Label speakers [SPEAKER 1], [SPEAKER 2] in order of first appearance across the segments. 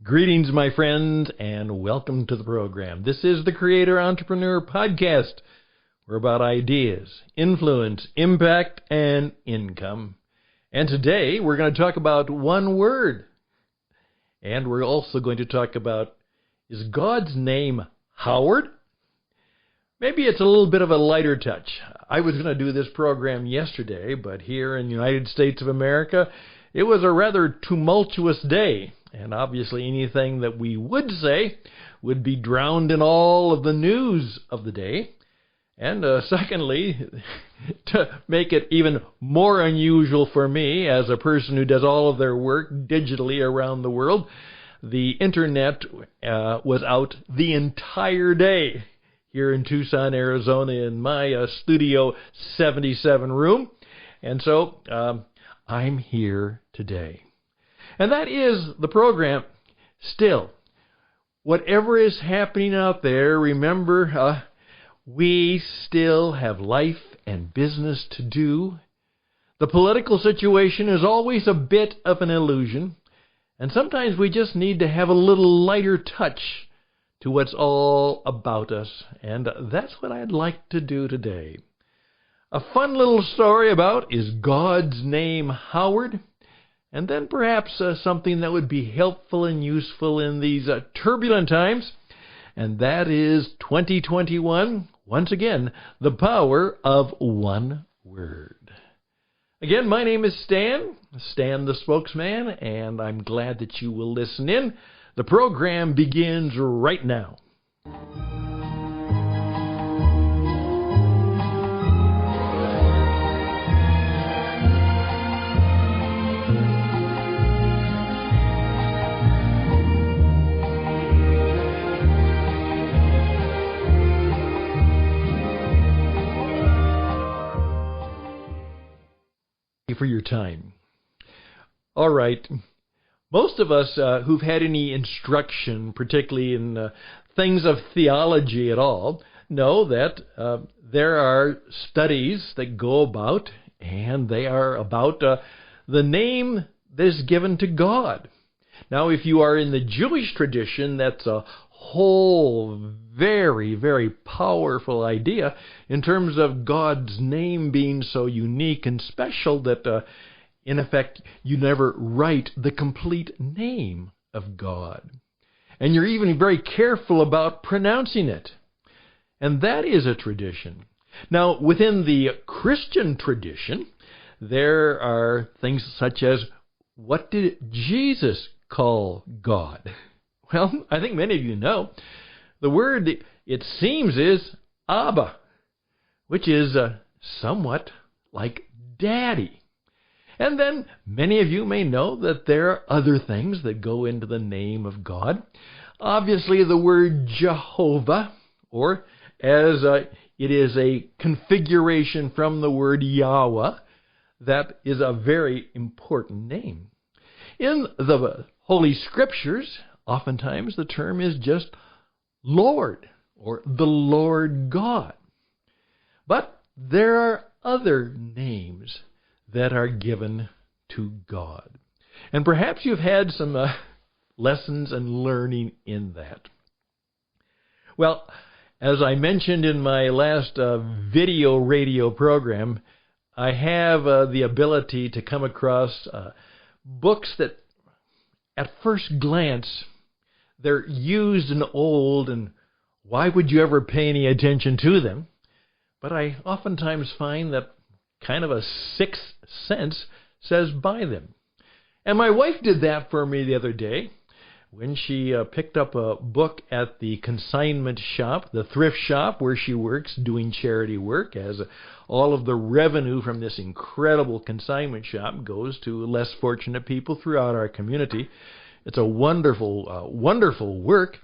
[SPEAKER 1] Greetings, my friends, and welcome to the program. This is the Creator Entrepreneur Podcast. We're about ideas, influence, impact, and income. And today we're going to talk about one word. And we're also going to talk about, is God's name Howard? Maybe it's a little bit of a lighter touch. I was going to do this program yesterday, but here in the United States of America, it was a rather tumultuous day. And obviously anything that we would say would be drowned in all of the news of the day. And secondly, to make it even more unusual for me as a person who does all of their work digitally around the world, the internet was out the entire day here in Tucson, Arizona in my Studio 77 room. And so I'm here today. And that is the program. Still, whatever is happening out there, remember, we still have life and business to do. The political situation is always a bit of an illusion, and sometimes we just need to have a little lighter touch to what's all about us, and that's what I'd like to do today. A fun little story about, is God's name Howard? And then perhaps something that would be helpful and useful in these turbulent times, and that is 2021, once again, the power of one word. Again, my name is Stan the spokesman, and I'm glad that you will listen in. The program begins right now. For your time. All right. Most of us who've had any instruction, particularly in things of theology at all, know that there are studies that go about, and they are about the name that is given to God. Now, if you are in the Jewish tradition, that's a whole very, very powerful idea in terms of God's name being so unique and special that, in effect, you never write the complete name of God. And you're even very careful about pronouncing it. And that is a tradition. Now, within the Christian tradition, there are things such as, what did Jesus call God? Well, I think many of you know. The word, it seems, is Abba, which is somewhat like Daddy. And then many of you may know that there are other things that go into the name of God. Obviously, the word Jehovah, or as it is a configuration from the word Yahweh, that is a very important name. In the Holy Scriptures, oftentimes the term is just Lord, or the Lord God. But there are other names that are given to God. And perhaps you've had some lessons and learning in that. Well, as I mentioned in my last video radio program, I have the ability to come across books that at first glance they're used and old, and why would you ever pay any attention to them? But I oftentimes find that kind of a sixth sense says buy them. And my wife did that for me the other day when she picked up a book at the consignment shop, the thrift shop where she works doing charity work, as all of the revenue from this incredible consignment shop goes to less fortunate people throughout our community. It's a wonderful, wonderful work.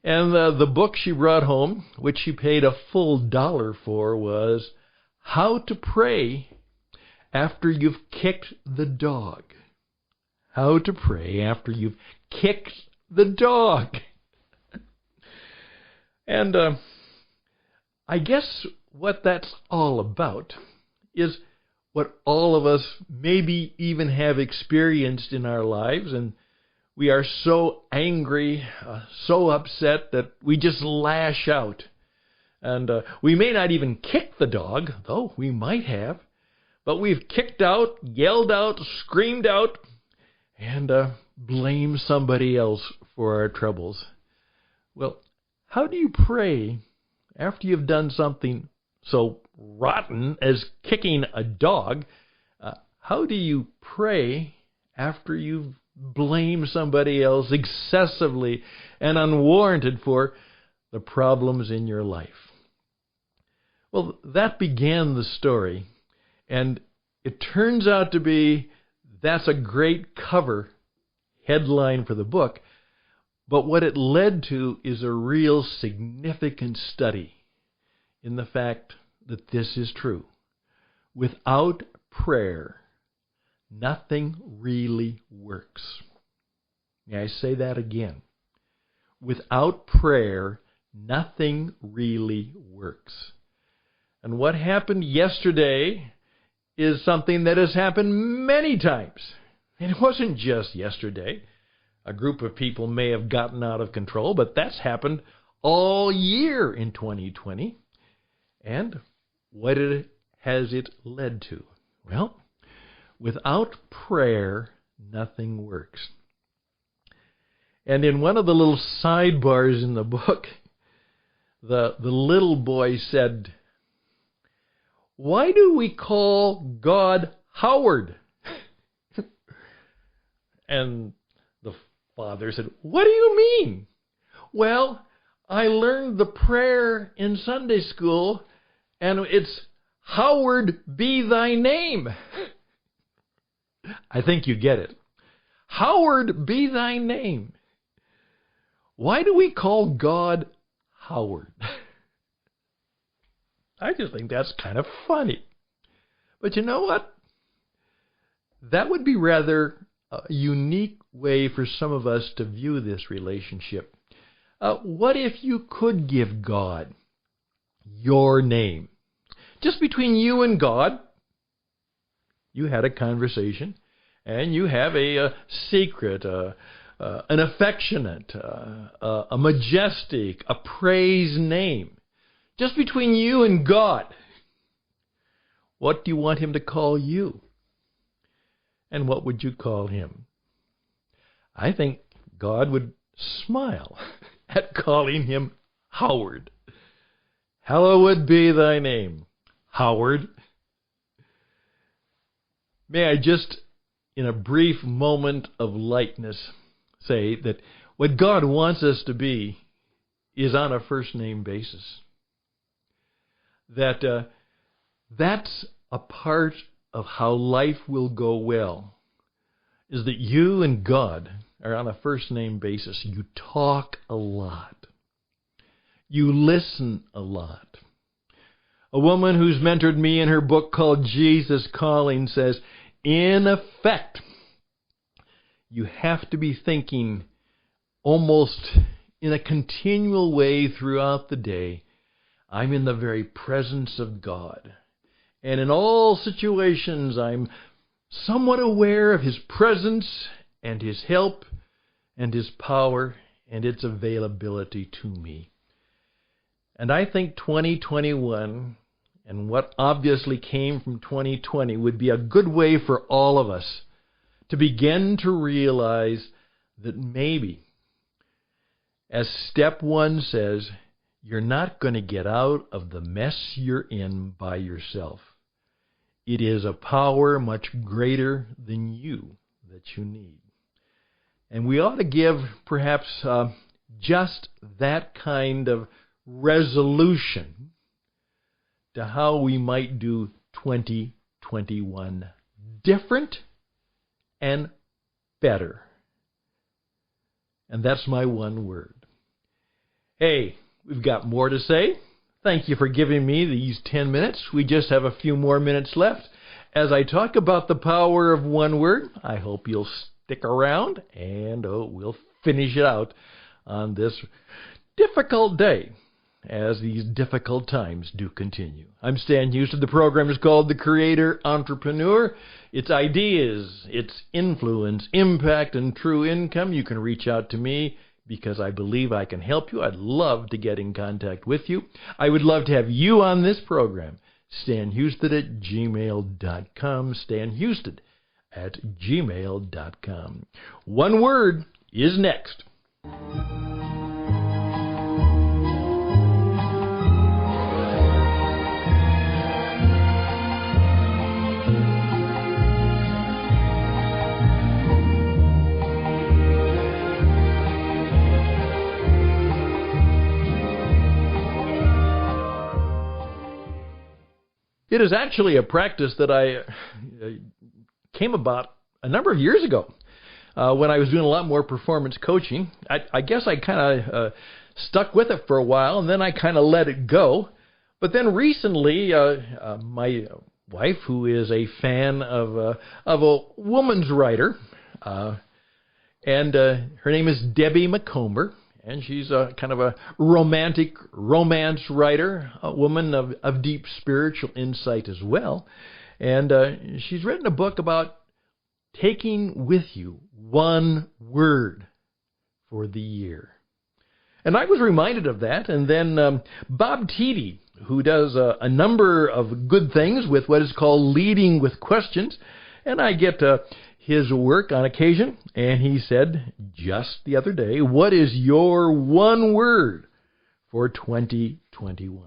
[SPEAKER 1] And the book she brought home, which she paid a full $1 for, was How to Pray After You've Kicked the Dog. How to pray after you've kicked the dog. And I guess what that's all about is what all of us maybe even have experienced in our lives, and We are so angry, so upset that we just lash out. And we may not even kick the dog, though we might have. But we've kicked out, yelled out, screamed out, and blamed somebody else for our troubles. Well, how do you pray after you've done something so rotten as kicking a dog? How do you pray after you've blamed somebody else excessively and unwarranted for the problems in your life? Well, that began the story, and it turns out to be that's a great cover headline for the book, but what it led to is a real significant study in the fact that this is true. Without prayer, nothing really works. May I say that again? Without prayer, nothing really works. And what happened yesterday is something that has happened many times. And it wasn't just yesterday. A group of people may have gotten out of control, but that's happened all year in 2020. And what has it led to? Well, without prayer, nothing works. And in one of the little sidebars in the book, the little boy said, "Why do we call God Howard?" And the father said, "What do you mean?" "Well, I learned the prayer in Sunday school, and it's Howard be thy name." I think you get it. Howard be thy name. Why do we call God Howard? I just think that's kind of funny. But you know what? That would be rather a unique way for some of us to view this relationship. What if you could give God your name? Just between you and God, you had a conversation, and you have a secret, an affectionate, a majestic, a praise name. Just between you and God. What do you want him to call you? And what would you call him? I think God would smile at calling him Howard. Hallowed be thy name, Howard. May I just, in a brief moment of lightness, say that what God wants us to be is on a first-name basis. That's a part of how life will go well, is that you and God are on a first-name basis. You talk a lot. You listen a lot. A woman who's mentored me in her book called Jesus Calling says, in effect, you have to be thinking almost in a continual way throughout the day, I'm in the very presence of God. And in all situations, I'm somewhat aware of his presence and his help and his power and its availability to me. And I think 2021 and what obviously came from 2020 would be a good way for all of us to begin to realize that maybe, as step one says, you're not going to get out of the mess you're in by yourself. It is a power much greater than you that you need. And we ought to give perhaps just that kind of resolution to how we might do 2021 different and better. And that's my one word. Hey, we've got more to say. Thank you for giving me these 10 minutes. We just have a few more minutes left. As I talk about the power of one word, I hope you'll stick around and we'll finish it out on this difficult day. as these difficult times do continue. I'm Stan Houston. The program is called The Creator Entrepreneur. Its ideas, its influence, impact, and true income. You can reach out to me because I believe I can help you. I'd love to get in contact with you. I would love to have you on this program. StanHouston@gmail.com. StanHouston@gmail.com. One Word is next. It is actually a practice that I came about a number of years ago when I was doing a lot more performance coaching. I guess I kind of stuck with it for a while, and then I kind of let it go. But then recently, my wife, who is a fan of a woman's writer, and her name is Debbie Macomber, and she's a kind of a romantic romance writer, a woman of deep spiritual insight as well. And she's written a book about taking with you one word for the year. And I was reminded of that. And then Bob Tiede, who does a number of good things with what is called Leading with Questions, and I get his work on occasion, and he said just the other day, what is your one word for 2021?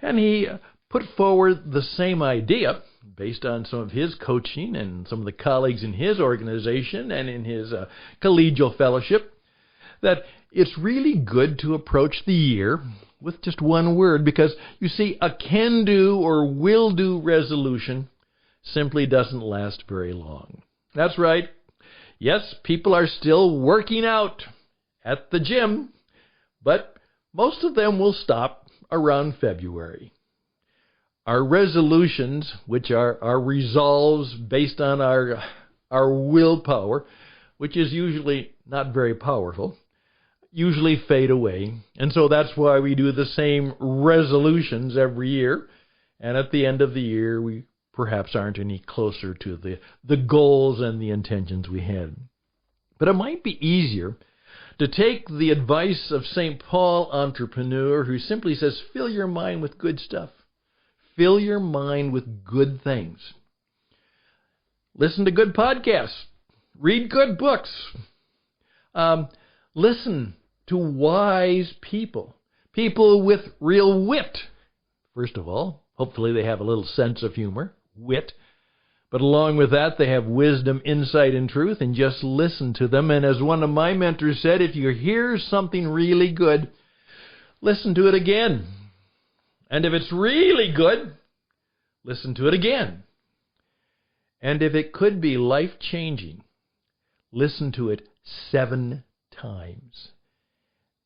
[SPEAKER 1] And he put forward the same idea based on some of his coaching and some of the colleagues in his organization and in his collegial fellowship, that it's really good to approach the year with just one word, because you see, a can-do or will-do resolution simply doesn't last very long. That's right. Yes, people are still working out at the gym, but most of them will stop around February. Our resolutions, which are our resolves based on our willpower, which is usually not very powerful, usually fade away. And so that's why we do the same resolutions every year. And at the end of the year, we perhaps aren't any closer to the goals and the intentions we had. But it might be easier to take the advice of St. Paul Entrepreneur, who simply says, fill your mind with good stuff. Fill your mind with good things. Listen to good podcasts. Read good books. Listen to wise people. People with real wit. First of all, hopefully they have a little sense of humor. Wit, but along with that they have wisdom, insight, and truth, and just listen to them. And as one of my mentors said, if you hear something really good, listen to it again. And if it's really good, listen to it again. And if it could be life-changing, listen to it 7 times.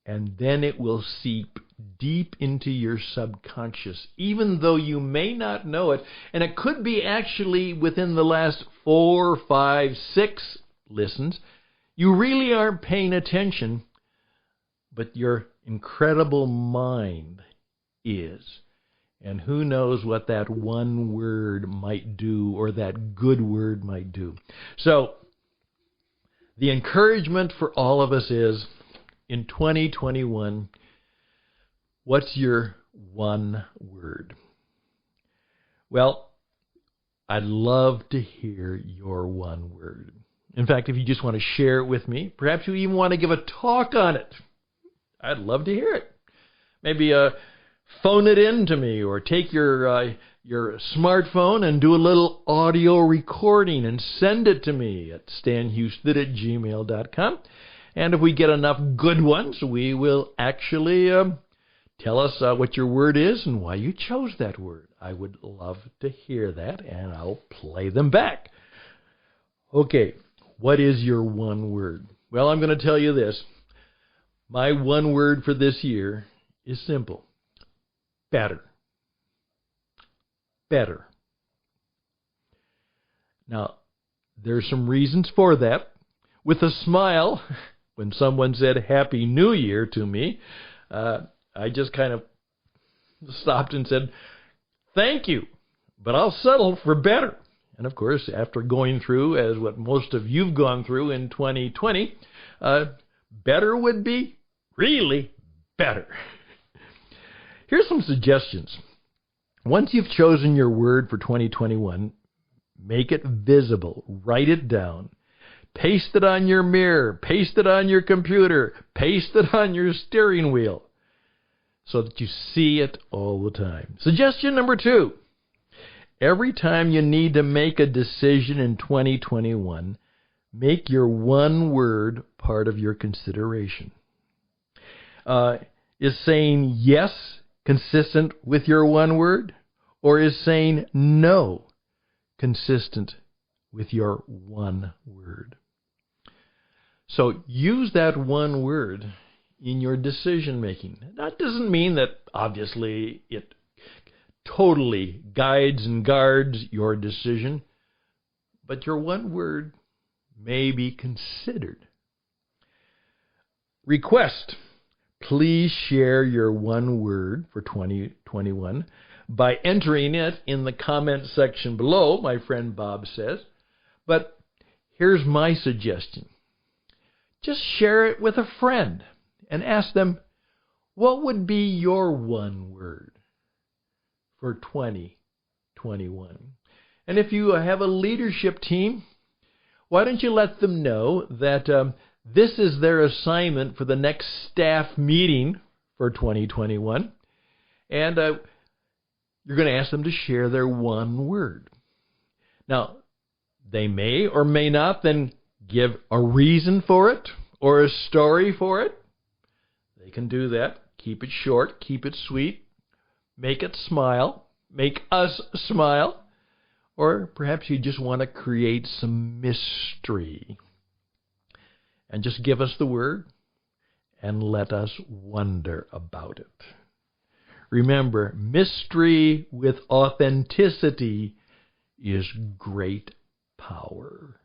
[SPEAKER 1] And then it will seep deep into your subconscious, even though you may not know it. And it could be actually within the last 4, 5, 6 listens. You really aren't paying attention, but your incredible mind is. And who knows what that one word might do, or that good word might do. So, the encouragement for all of us is, in 2021, what's your one word? Well, I'd love to hear your one word. In fact, if you just want to share it with me, perhaps you even want to give a talk on it, I'd love to hear it. Maybe phone it in to me, or take your smartphone and do a little audio recording and send it to me at stanhouston@gmail.com. And if we get enough good ones, we will actually tell us what your word is and why you chose that word. I would love to hear that, and I'll play them back. Okay, what is your one word? Well, I'm going to tell you this. My one word for this year is simple. Better. Better. Now, there's some reasons for that. With a smile, when someone said Happy New Year to me, I just kind of stopped and said, "Thank you, but I'll settle for better." And of course, after going through, as what most of you've gone through in 2020, better would be really better. Here's some suggestions. Once you've chosen your word for 2021, make it visible. Write it down. Paste it on your mirror. Paste it on your computer. Paste it on your steering wheel so that you see it all the time. Suggestion number 2. Every time you need to make a decision in 2021, make your one word part of your consideration. Is saying yes consistent with your one word? Or is saying no consistent with your one word? So use that one word in your decision making. That doesn't mean that obviously it totally guides and guards your decision, but your one word may be considered. Request. Please share your one word for 2021 by entering it in the comment section below, my friend Bob says. But here's my suggestion. Just share it with a friend and ask them, what would be your one word for 2021? And if you have a leadership team, why don't you let them know that this is their assignment for the next staff meeting for 2021, and you're going to ask them to share their one word. Now, they may or may not then give a reason for it or a story for it. They can do that. Keep it short, keep it sweet, make it smile, make us smile, or perhaps you just want to create some mystery. And just give us the word and let us wonder about it. Remember, mystery with authenticity is great power.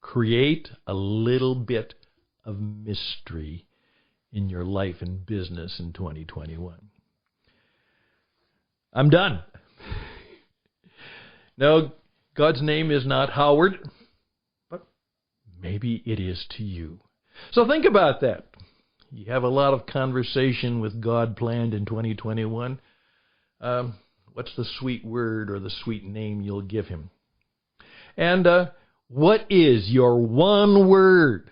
[SPEAKER 1] Create a little bit of mystery in your life and business in 2021. I'm done. No, God's name is not Howard. Maybe it is to you. So think about that. You have a lot of conversation with God planned in 2021. What's the sweet word or the sweet name you'll give him? And what is your one word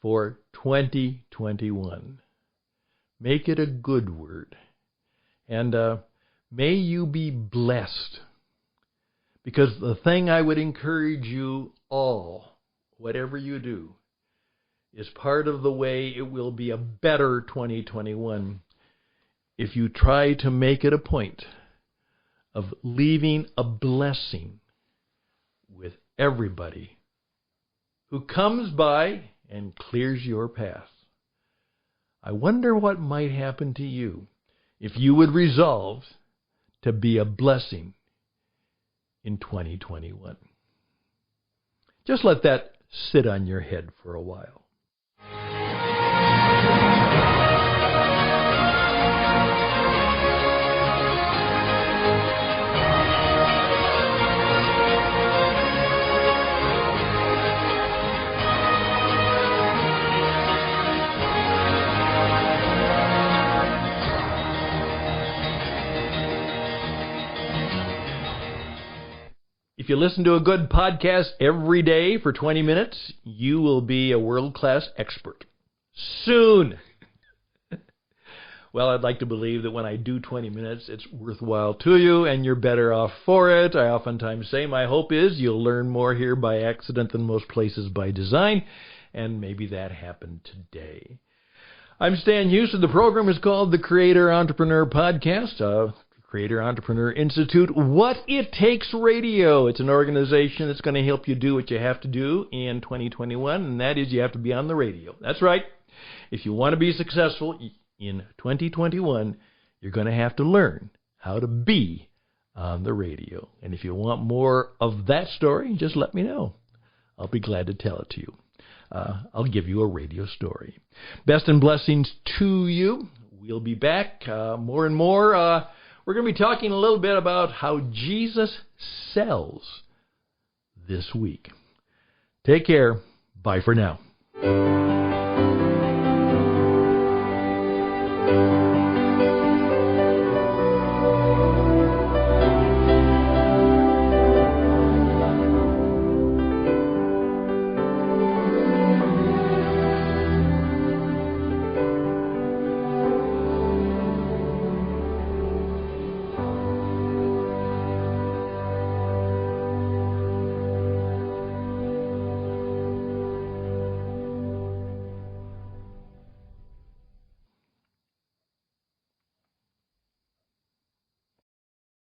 [SPEAKER 1] for 2021? Make it a good word. And may you be blessed. Because the thing I would encourage you all, whatever you do, is part of the way it will be a better 2021 if you try to make it a point of leaving a blessing with everybody who comes by and clears your path. I wonder what might happen to you if you would resolve to be a blessing in 2021. Just let that sit on your head for a while. If you listen to a good podcast every day for 20 minutes, you will be a world-class expert. Soon! Well, I'd like to believe that when I do 20 minutes, it's worthwhile to you, and you're better off for it. I oftentimes say my hope is you'll learn more here by accident than most places by design, and maybe that happened today. I'm Stan Houston. The program is called the Creator Entrepreneur Podcast. Creator Entrepreneur Institute, What It Takes Radio. It's an organization that's going to help you do what you have to do in 2021, and that is you have to be on the radio. That's right. If you want to be successful in 2021, you're going to have to learn how to be on the radio. And if you want more of that story, just let me know. I'll be glad to tell it to you. I'll give you a radio story. Best and blessings to you. we'll be back more and more. We're going to be talking a little bit about how Jesus sells this week. Take care. Bye for now.